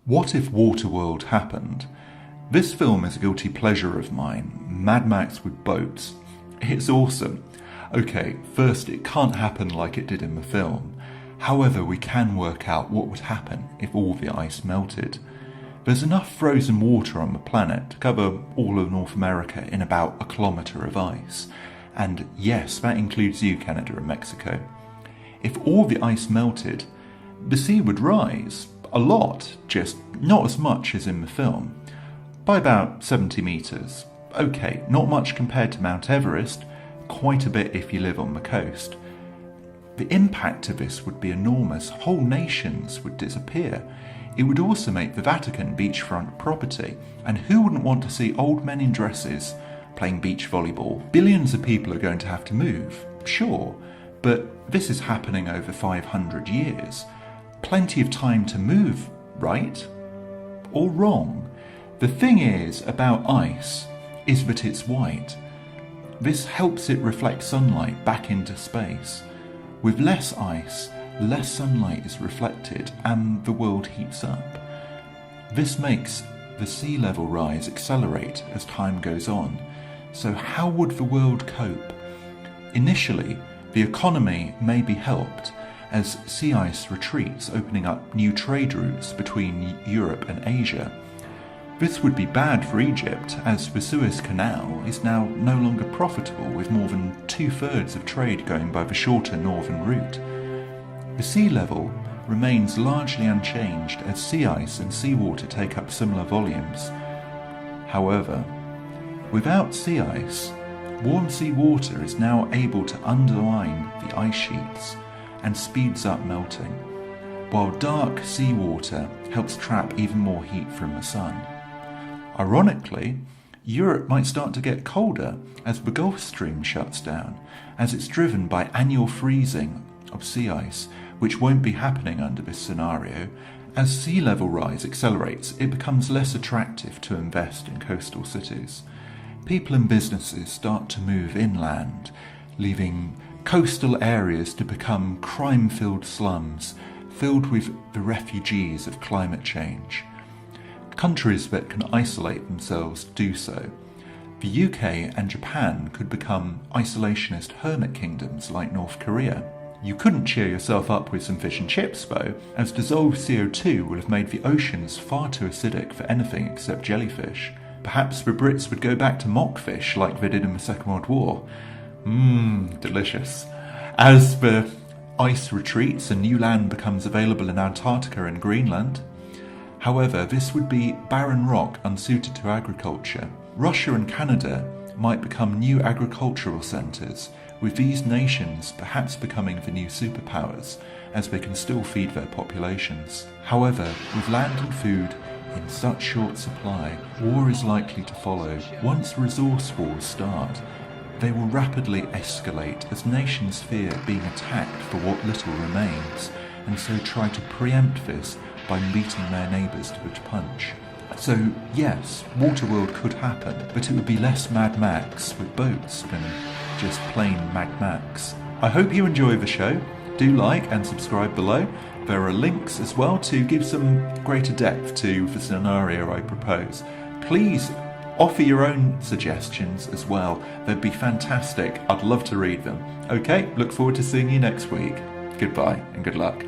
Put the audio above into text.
What if Waterworld happened? This film is a guilty pleasure of mine. Mad Max with boats. It's awesome. Okay, first, it can't happen like it did in the film. However, we can work out what would happen if all the ice melted. There's enough frozen water on the planet to cover all of North America in about 1 kilometre of ice. And yes, that includes you, Canada and Mexico. If all the ice melted, the sea would rise. A lot, just not as much as in the film. By about 70 metres. Okay, not much compared to Mount Everest, quite a bit if you live on the coast. The impact of this would be enormous. Whole nations would disappear. It would also make the Vatican beachfront property, and who wouldn't want to see old men in dresses playing beach volleyball? Billions of people are going to have to move, sure, but this is happening over 500 years. Plenty of time to move, right? Or wrong? The thing is about ice is that it's white. This helps it reflect sunlight back into space. With less ice, less sunlight is reflected and the world heats up. This makes the sea level rise accelerate as time goes on. So how would the world cope? Initially, the economy may be helped as sea ice retreats, opening up new trade routes between Europe and Asia. This would be bad for Egypt, as the Suez Canal is now no longer profitable, with more than 2/3 of trade going by the shorter northern route. The sea level remains largely unchanged as sea ice and seawater take up similar volumes. However, without sea ice, warm sea water is now able to underline the ice sheets and speeds up melting, while dark seawater helps trap even more heat from the sun. Ironically, Europe might start to get colder as the Gulf Stream shuts down, as it's driven by annual freezing of sea ice, which won't be happening under this scenario. As sea level rise accelerates, it becomes less attractive to invest in coastal cities. People and businesses start to move inland, leaving coastal areas to become crime-filled slums, filled with the refugees of climate change. Countries that can isolate themselves do so. The UK and Japan could become isolationist hermit kingdoms like North Korea. You couldn't cheer yourself up with some fish and chips though, as dissolved CO2 will have made the oceans far too acidic for anything except jellyfish. Perhaps the Brits would go back to mockfish like they did in the Second World War. Delicious. As the ice retreats and new land becomes available in Antarctica and Greenland. However, this would be barren rock unsuited to agriculture. Russia and Canada might become new agricultural centres, with these nations perhaps becoming the new superpowers, as they can still feed their populations. However, with land and food in such short supply, war is likely to follow. Once resource wars start, they will rapidly escalate as nations fear being attacked for what little remains, and so try to preempt this by beating their neighbours to the punch. So yes, Waterworld could happen, but it would be less Mad Max with boats than just plain Mad Max. I hope you enjoy the show. Do like and subscribe below. There are links as well to give some greater depth to the scenario I propose. Please offer your own suggestions as well. They'd be fantastic. I'd love to read them. Okay, look forward to seeing you next week. Goodbye and good luck.